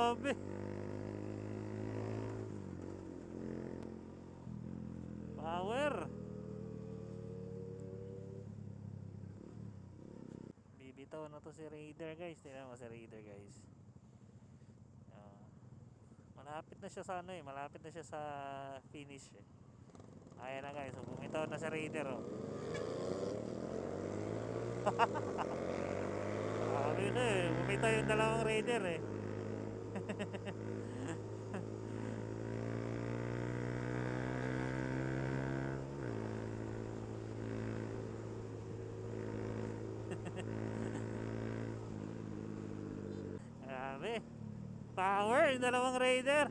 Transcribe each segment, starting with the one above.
Grabe. Power. Bibitaw na to si Raider guys. Tingnan mo si Raider guys. Ah, malapit na siya sa ano eh. Malapit na siya sa finish eh. Ayan na guys. So, bumitaw na si Raider oh. Sabi na eh. Bumitaw yung dalawang Raider eh. Grabe. Power yung dalawang Raider.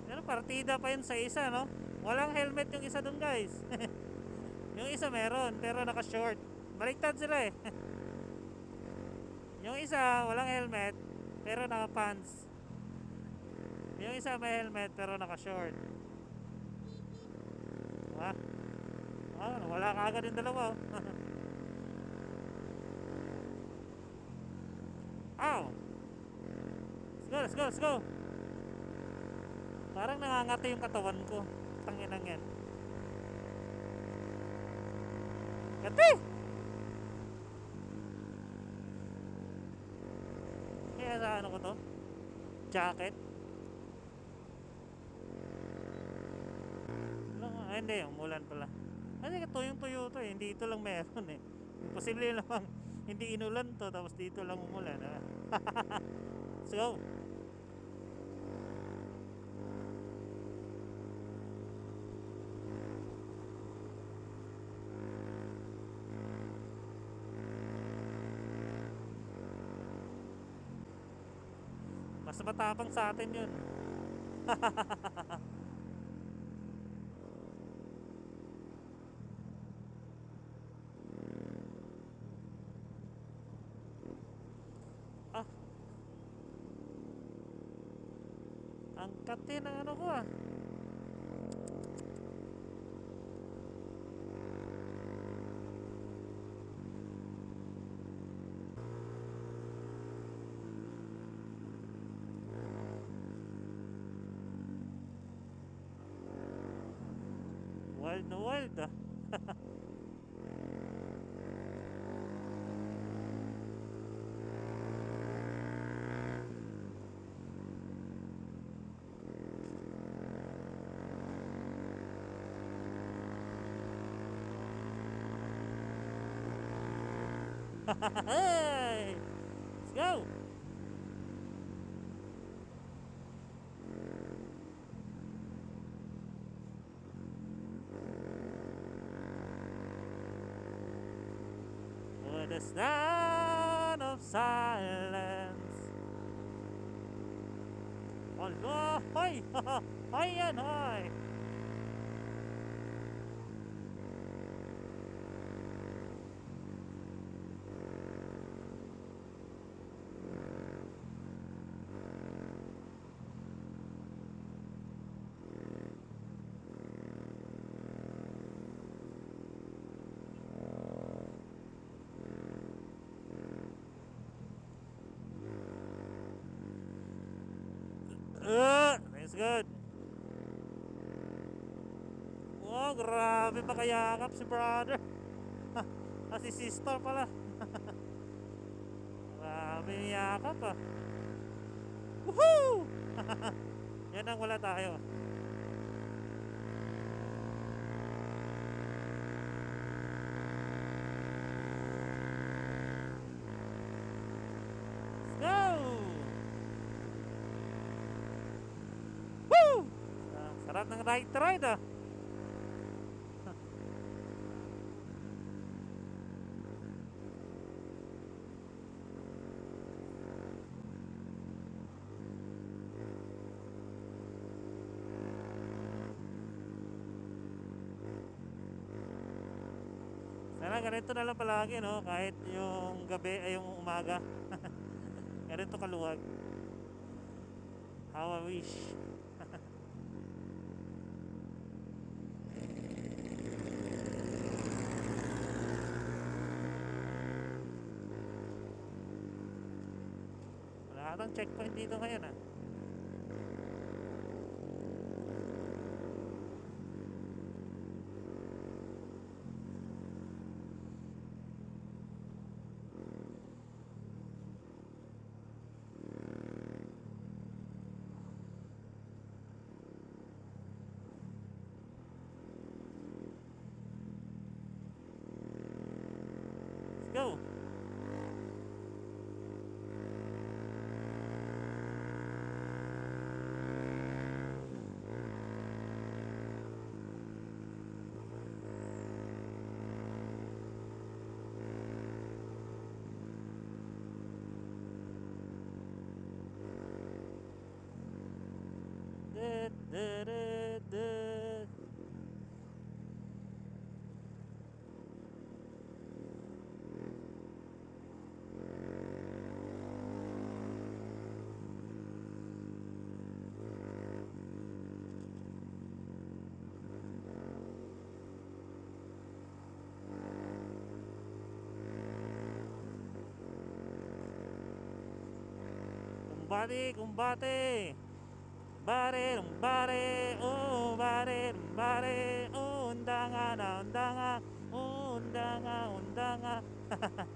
Pero partida pa yun sa isa, no? Walang helmet yung isa dun, guys. Yung isa meron, pero naka-short. Baliktad sila eh. Yung isa, walang helmet, pero naka-pants. Yung isa may helmet, pero naka-short. Diba? Oh, wala ka agad yung dalawa. Ow! Let's go, let's go, let's go! Parang nangangati yung katawan ko. Tanginang yan. Kati! Kaya sa ano ko to? Jacket? Ay hindi, umulan pala. Kasi tuyong-tuyo to eh. Hindi ito lang meron eh. Posible lang hindi inulan to tapos dito lang umulan. Let's go! Mas matapang sa atin yun. Ah, ang kati ng ano ko ah. Wild na wild ah. Hey! Let's go! For the sound of silence. Allah! Hoy! Hoy yan! Hoy! That's good. Oh, grabe makayakap si brother. Si sister pala. Grabe yakap ah. Woohoo! Yan ang wala tayo. Let's go! Woo! Sarap ng ride ah. Sana ganito na lang palagi no, kahit yung gabi ay yung umaga. Ganito kaluwag. How I wish. Wala atang checkpoint dito ngayon ah. Let's go. Kumbate, kumbate. Bare, bare, oh, bare, bare, oh, undanga na, undanga, oh, undanga, undanga. Let's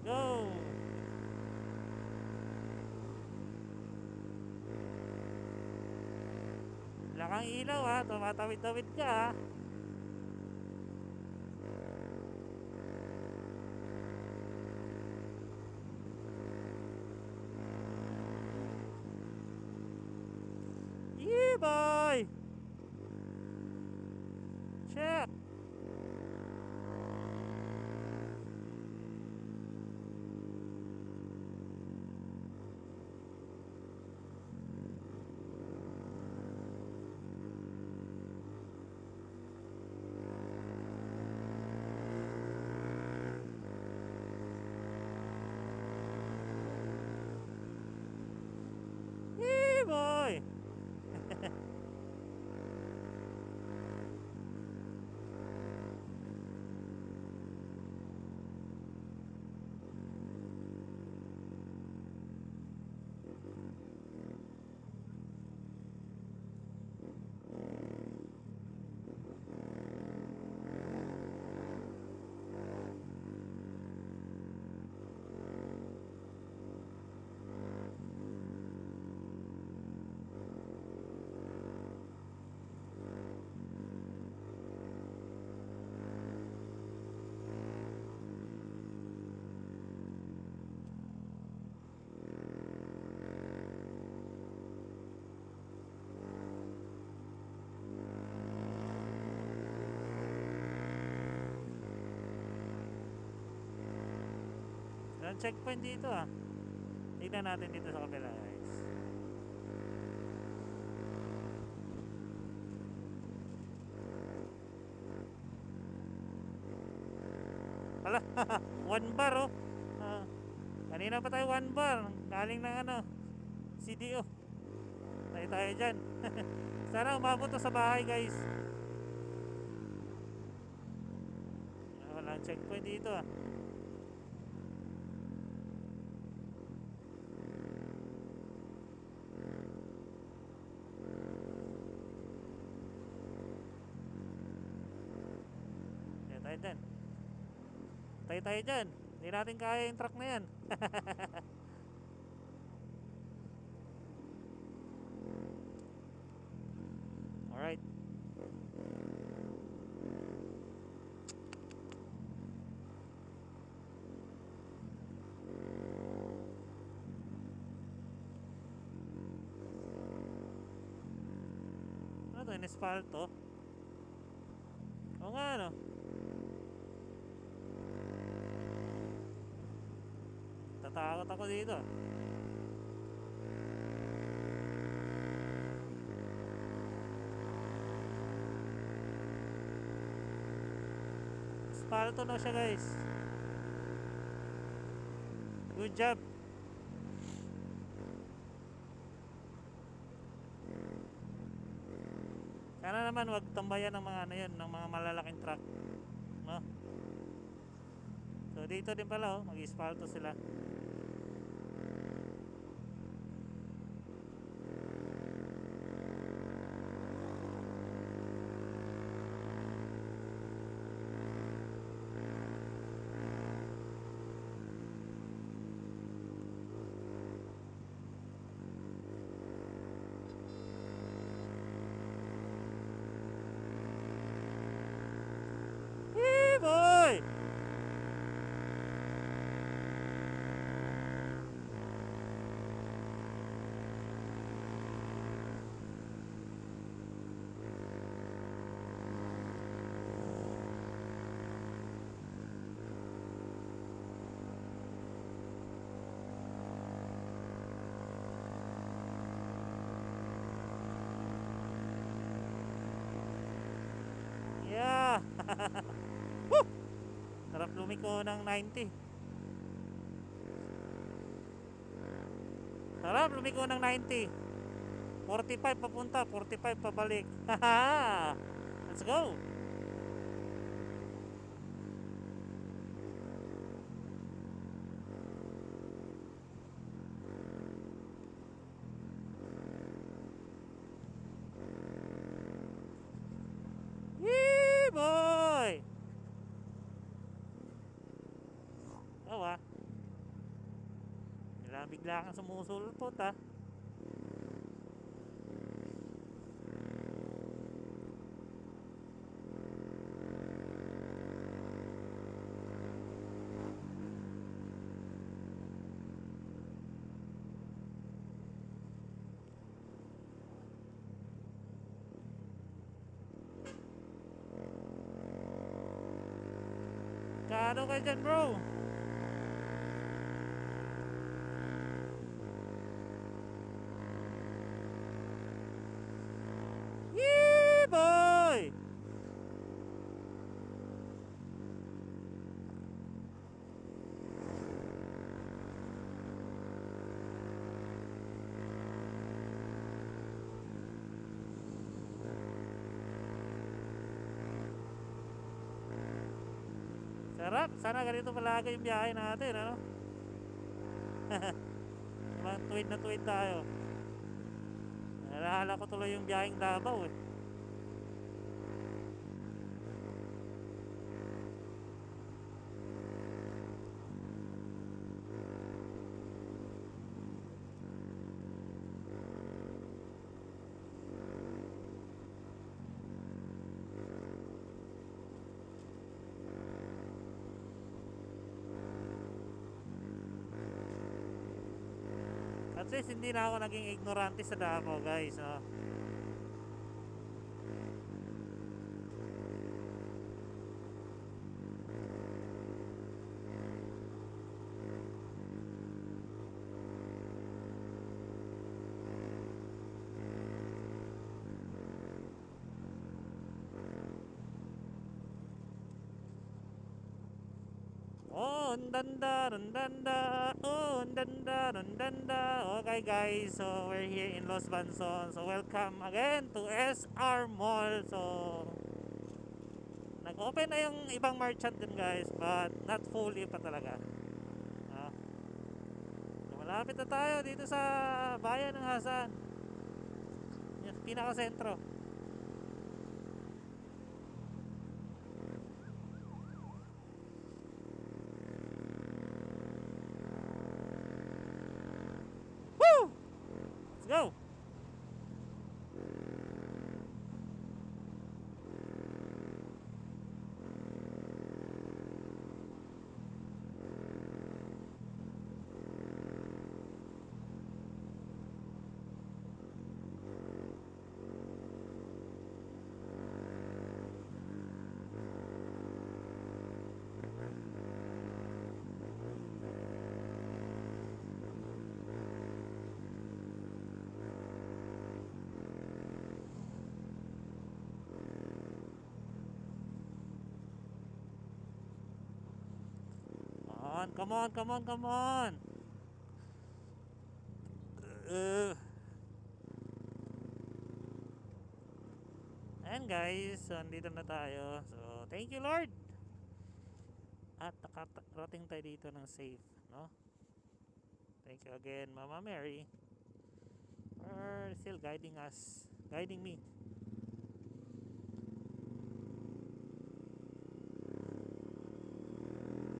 go. Wala kang ilaw ha, tumatawid-tawid ka ha. Yeah, boy. Check. Yeah, boy. Walang checkpoint dito ah. Tignan natin dito sa kabila guys. Wala. 1 bar oh. Kanina pa tayo 1 bar. Galing ng ano, CDO. Tayo dyan. Sana umabot to sa bahay guys. Walang checkpoint dito ah. Tayo dyan. Tayo dyan. Hindi natin kaya yung truck na yan. Alright. Ano to? Inesfalto? Oo nga ano. Tatakot ako dito. Espalto na siya guys. Good job. Sana naman wag tambayan ng mga ano yun, ng mga malalaking truck, no? So dito din pala oh, mag-espalto sila. Woo! Sarap lumiko ng 90. Sarap lumiko ng 90. 45 papunta, 45 pabalik. Haha! Let's go! Yee boy! Oh ah. Bigla kang sumusulpot ah. Kano kayo dyan bro? Yee boy! Sarap! Sana ganito palagi yung biyahe natin, ano? Tuwid na tuwid tayo. Nalahala ko tuloy yung biyaheng Davao eh. At least hindi na ako naging ignorante sa Davao guys, no? Oh, undanda, undanda, oh, undanda, undanda. Okay guys, so we're here in Los Banson. So welcome again to SR Mall. So nag-open na yung ibang merchant din guys, but not fully pa talaga. So, malapit na tayo dito sa bayan ng Hasan. Yung pinaka-sentro. Woo! Let's go! Come on, come on, come on. Ayan guys, so andito na tayo. So, thank you Lord. At nakarating tayo dito ng safe, no? Thank you again, Mama Mary, for still guiding us, guiding me.